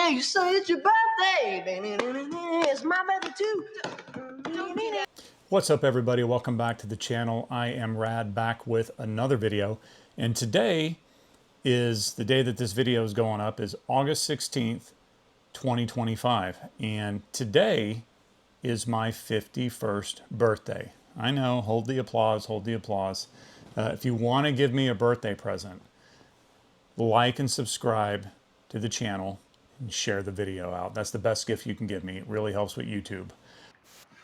you say it's your birthday. It's my birthday too. What's up, everybody? Welcome back to the channel. I am Rad, back with another video. And today is the day that this video is going up, is August 16th, 2025. And today is my 51st birthday. I know, hold the applause, hold the applause. If you want to give me a birthday present, like and subscribe to the channel and share the video out. That's the best gift you can give me. It really helps with YouTube.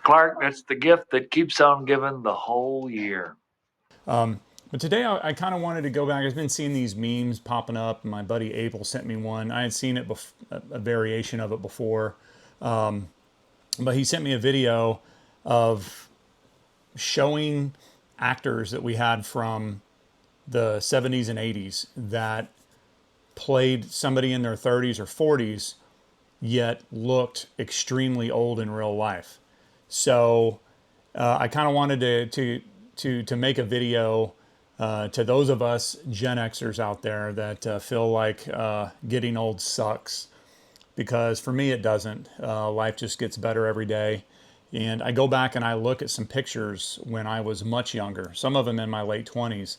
Clark, that's the gift that keeps on giving the whole year. But today I kind of wanted to go back. I've been seeing these memes popping up. My buddy Abel sent me one. I had seen it, a variation of it before. But he sent me a video of showing actors that we had from the 70s and 80s that played somebody in their 30s or 40s, yet looked extremely old in real life. So I kind of wanted to make a video to those of us Gen Xers out there that feel like getting old sucks, because for me it doesn't. Life just gets better every day. And I go back and I look at some pictures when I was much younger, some of them in my late 20s,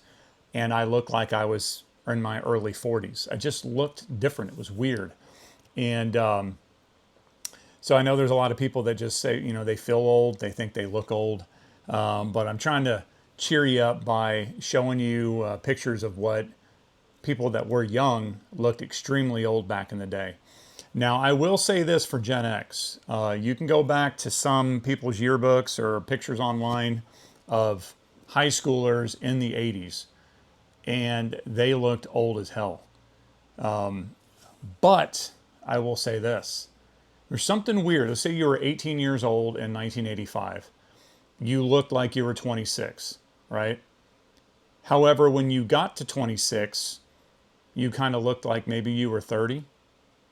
and I look like I was in my early 40s. I just looked different. It was weird. And so I know there's a lot of people that just say, you know, they feel old, they think they look old. But I'm trying to cheer you up by showing you pictures of what people that were young looked extremely old back in the day. Now, I will say this for Gen X. You can go back to some people's yearbooks or pictures online of high schoolers in the 80s, and they looked old as hell. But I will say this. There's something weird. Let's say you were 18 years old in 1985. You looked like you were 26, right? However, when you got to 26, you kind of looked like maybe you were 30.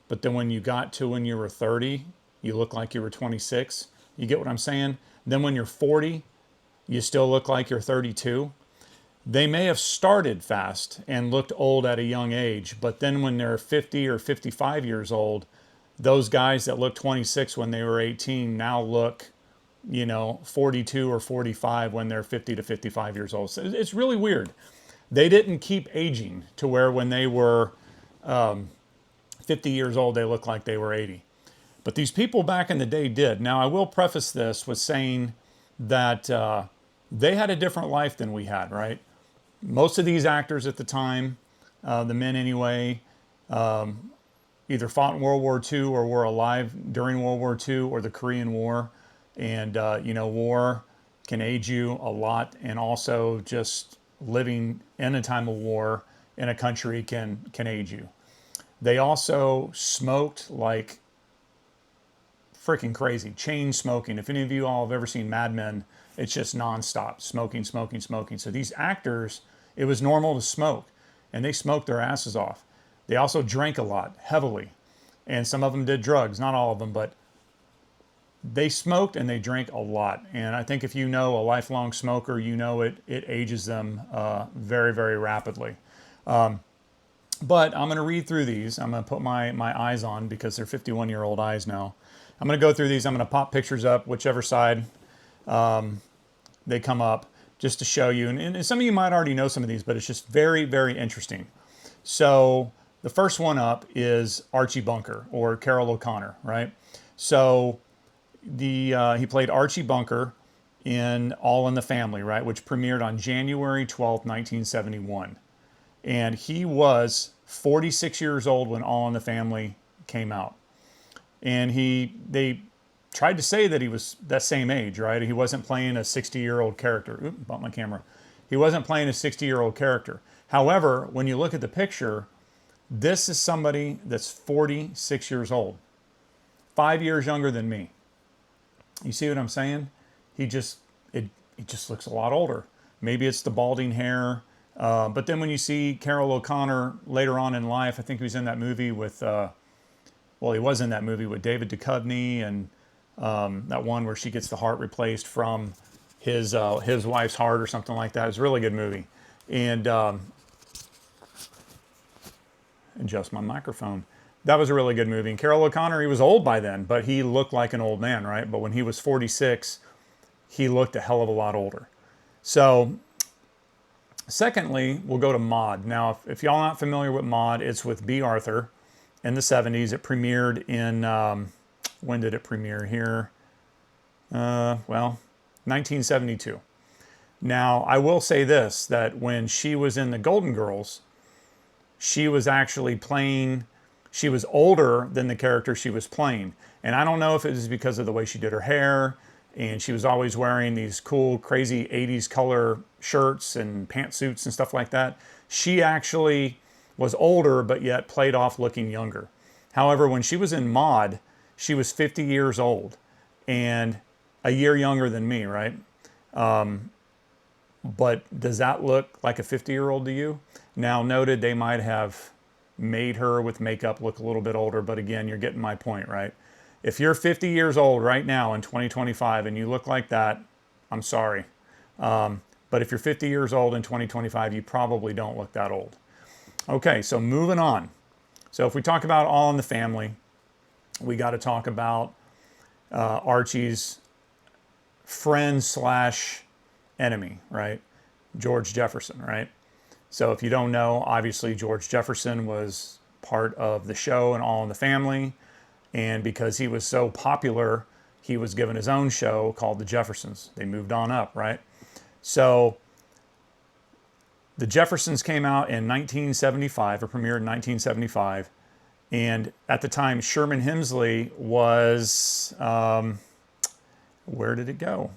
But then when you got to when you were 30, you look like you were 26. You get what I'm saying? Then when you're 40, you still look like you're 32. They may have started fast and looked old at a young age, but then when they're 50 or 55 years old, those guys that looked 26 when they were 18 now look, you know, 42 or 45 when they're 50 to 55 years old. So it's really weird. They didn't keep aging to where when they were 50 years old, they looked like they were 80. But these people back in the day did. Now, I will preface this with saying that they had a different life than we had, right? Most of these actors at the time, the men anyway, either fought in World War II or were alive during World War II or the Korean War. And, you know, war can age you a lot. And also just living in a time of war in a country can age you. They also smoked like freaking crazy. Chain smoking. If any of you all have ever seen Mad Men, it's just nonstop. Smoking, smoking, smoking. So these actors, it was normal to smoke. And they smoked their asses off. They also drank a lot, heavily. And some of them did drugs. Not all of them, but they smoked and they drank a lot. And I think if you know a lifelong smoker, you know it ages them very, very rapidly. But I'm going to read through these. I'm going to put my eyes on because they're 51-year-old eyes now. I'm going to go through these. I'm going to pop pictures up, whichever side they come up, just to show you. And some of you might already know some of these, but it's just very, very interesting. So the first one up is Archie Bunker, or Carroll O'Connor, right? So he played Archie Bunker in All in the Family, right, which premiered on January 12th, 1971. And he was 46 years old when All in the Family came out. And they tried to say that he was that same age, right? He wasn't playing a 60-year-old character. Oop, bumped my camera. He wasn't playing a 60-year-old character. However, when you look at the picture, this is somebody that's 46 years old, 5 years younger than me. You see what I'm saying? He just looks a lot older. Maybe it's the balding hair. But then when you see Carroll O'Connor later on in life, I think he was in that movie with, well, he was in that movie with David Duchovny, and that one where she gets the heart replaced from his wife's heart or something like that. It's a really good movie. And adjust my microphone. That was a really good movie. And Carroll O'Connor, he was old by then, but he looked like an old man, right? But when he was 46, he looked a hell of a lot older. So, secondly, we'll go to Maude. Now, if y'all not familiar with Maude, it's with Bea Arthur in the 70s. It premiered in, when did it premiere here? Well, 1972. Now, I will say this, that when she was in the Golden Girls, she was actually playing, she was older than the character she was playing. And I don't know if it was because of the way she did her hair, and she was always wearing these cool, crazy 80s color shirts and pantsuits and stuff like that. She actually was older, but yet played off looking younger. However, when she was in Maude, she was 50 years old and a year younger than me, right? But does that look like a 50-year-old to you? Now, noted, they might have made her with makeup look a little bit older, but again, you're getting my point, right? If you're 50 years old right now in 2025 and you look like that, I'm sorry. But if you're 50 years old in 2025, you probably don't look that old. Okay, so moving on. So if we talk about All in the Family, we got to talk about Archie's friend slash enemy, right? George Jefferson, right? So if you don't know, obviously George Jefferson was part of the show and All in the Family. And because he was so popular, he was given his own show called The Jeffersons. They moved on up, right? So The Jeffersons came out in 1975, or premiered in 1975. And at the time, Sherman Hemsley was, where did it go?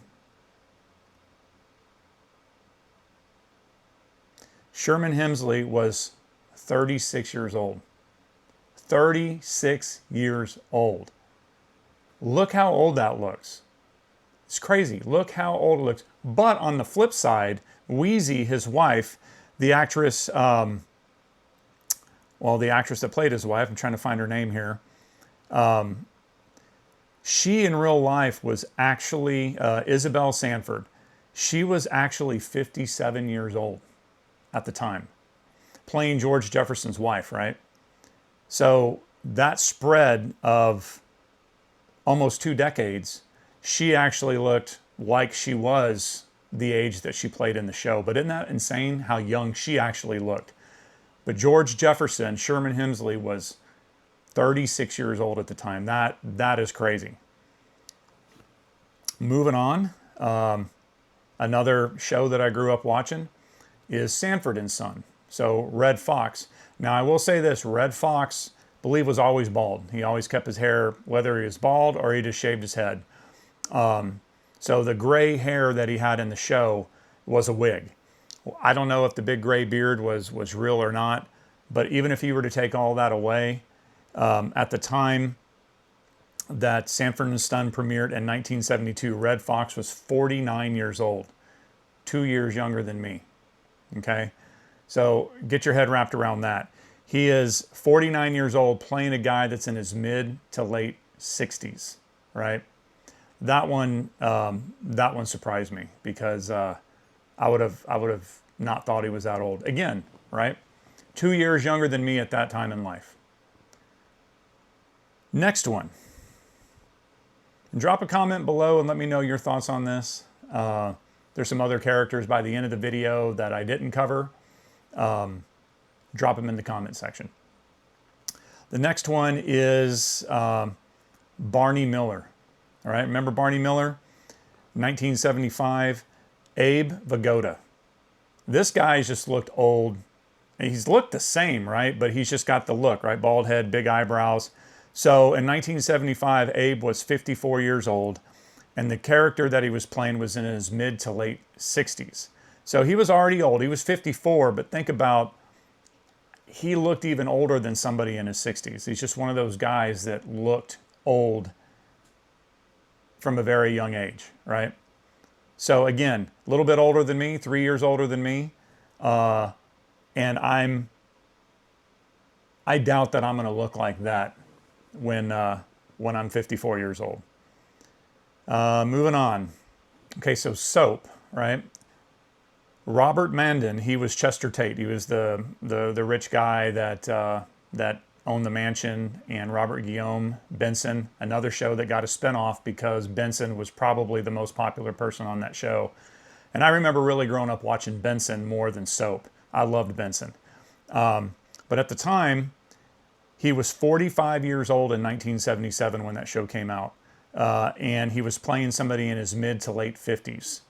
Sherman Hemsley was 36 years old. 36 years old. Look how old that looks. It's crazy. Look how old it looks. But on the flip side, Wheezy, his wife, the actress, the actress that played his wife, I'm trying to find her name here. She in real life was actually Isabel Sanford. She was actually 57 years old at the time, playing George Jefferson's wife, right? So that spread of almost 2 decades, she actually looked like she was the age that she played in the show. But isn't that insane how young she actually looked? But George Jefferson, Sherman Hemsley, was 36 years old at the time. That is crazy. Moving on, another show that I grew up watching is Sanford and Son. So Red Foxx. Now I will say this, Red Foxx, I believe, was always bald. He always kept his hair, whether he was bald or he just shaved his head. So the gray hair that he had in the show was a wig. I don't know if the big gray beard was real or not, but even if you were to take all that away, at the time that Sanford and Son premiered in 1972, Red Foxx was 49 years old, 2 years younger than me. Okay, so get your head wrapped around that. He is 49 years old playing a guy that's in his mid to late 60s, right? That one surprised me because I would have not thought he was that old. Again, right? 2 years younger than me at that time in life. Next one. Drop a comment below and let me know your thoughts on this. There's some other characters by the end of the video that I didn't cover. Drop them in the comment section. The next one is Barney Miller. All right, remember Barney Miller? 1975, Abe Vigoda. This guy's just looked old. He's looked the same, right? But he's just got the look, right? Bald head, big eyebrows. So in 1975, Abe was 54 years old, and the character that he was playing was in his mid to late 60s. So he was already old. He was 54, but think about, he looked even older than somebody in his 60s. He's just one of those guys that looked old from a very young age, right? So again, a little bit older than me, 3 years older than me, and I doubt that I'm going to look like that when I'm 54 years old. Moving on. Okay, so Soap, right? Robert Mandan, he was Chester Tate. He was the rich guy that that owned the mansion, and Robert Guillaume, Benson, another show that got a spinoff because Benson was probably the most popular person on that show. And I remember really growing up watching Benson more than Soap. I loved Benson. But at the time, he was 45 years old in 1977 when that show came out. And he was playing somebody in his mid to late 50s.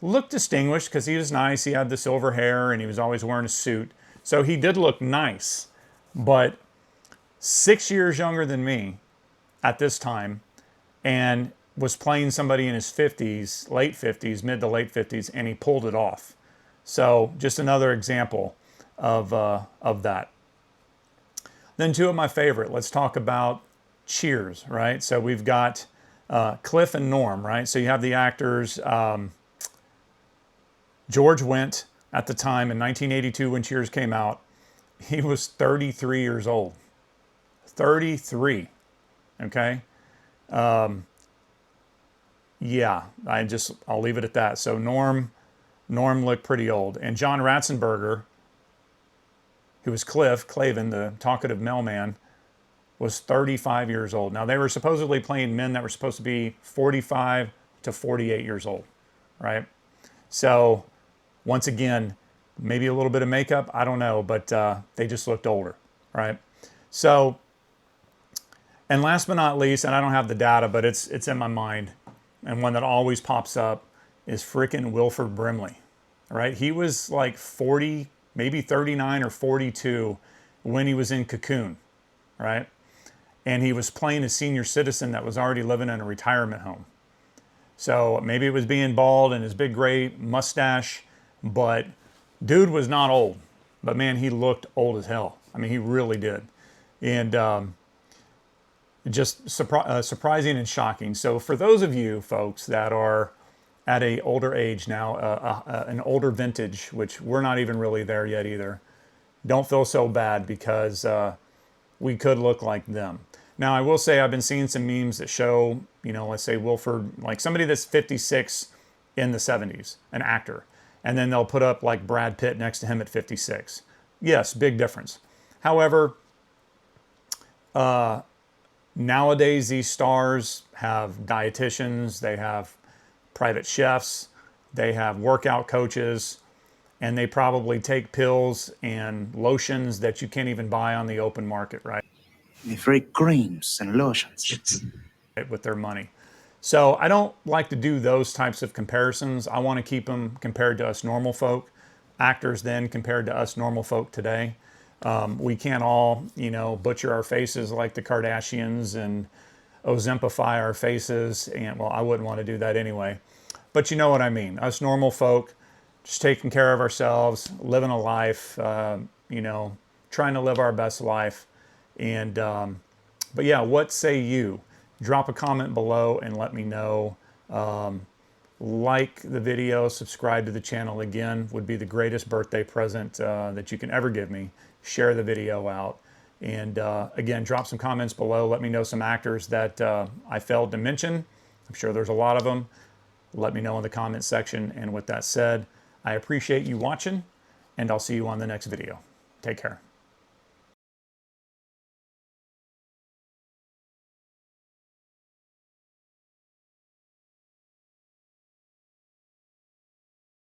Looked distinguished because he was nice. He had the silver hair and he was always wearing a suit. So he did look nice. But 6 years younger than me at this time, and was playing somebody in his 50s, late 50s, mid to late 50s, and he pulled it off. So just another example of that. Then two of my favorite. Let's talk about Cheers, right? So we've got Cliff and Norm, right? So you have the actors. George Wendt, at the time in 1982 when Cheers came out, he was 33 years old. 33, okay? Yeah, I'll leave it at that. So Norm looked pretty old. And John Ratzenberger, who was Clavin, the talkative mailman, was 35 years old. Now, they were supposedly playing men that were supposed to be 45 to 48 years old, right? So, once again, maybe a little bit of makeup, I don't know, but they just looked older, right? So, and last but not least, and I don't have the data, but it's in my mind, and one that always pops up is frickin' Wilford Brimley, right? He was like 40, maybe 39 or 42 when he was in Cocoon, right? And he was playing a senior citizen that was already living in a retirement home. So maybe it was being bald and his big gray mustache, but dude was not old. But man, he looked old as hell. I mean, he really did. And just surprising and shocking. So for those of you folks that are at an older age now, an older vintage, which we're not even really there yet either, don't feel so bad because we could look like them. Now, I will say I've been seeing some memes that show, you know, let's say Wilford, like somebody that's 56 in the 70s, an actor. And then they'll put up like Brad Pitt next to him at 56. Yes, big difference. However, nowadays these stars have dietitians, they have private chefs, they have workout coaches, and they probably take pills and lotions that you can't even buy on the open market, right? The free creams and lotions. With their money. So I don't like to do those types of comparisons. I want to keep them compared to us normal folk, actors then compared to us normal folk today. We can't all, you know, butcher our faces like the Kardashians and Ozempify our faces. And well, I wouldn't want to do that anyway. But you know what I mean. Us normal folk, just taking care of ourselves, living a life, you know, trying to live our best life. And, but yeah, what say you? Drop a comment below and let me know. Like the video, subscribe to the channel again, would be the greatest birthday present that you can ever give me. Share the video out. And again, drop some comments below. Let me know some actors that I failed to mention. I'm sure there's a lot of them. Let me know in the comment section. And with that said, I appreciate you watching, and I'll see you on the next video. Take care.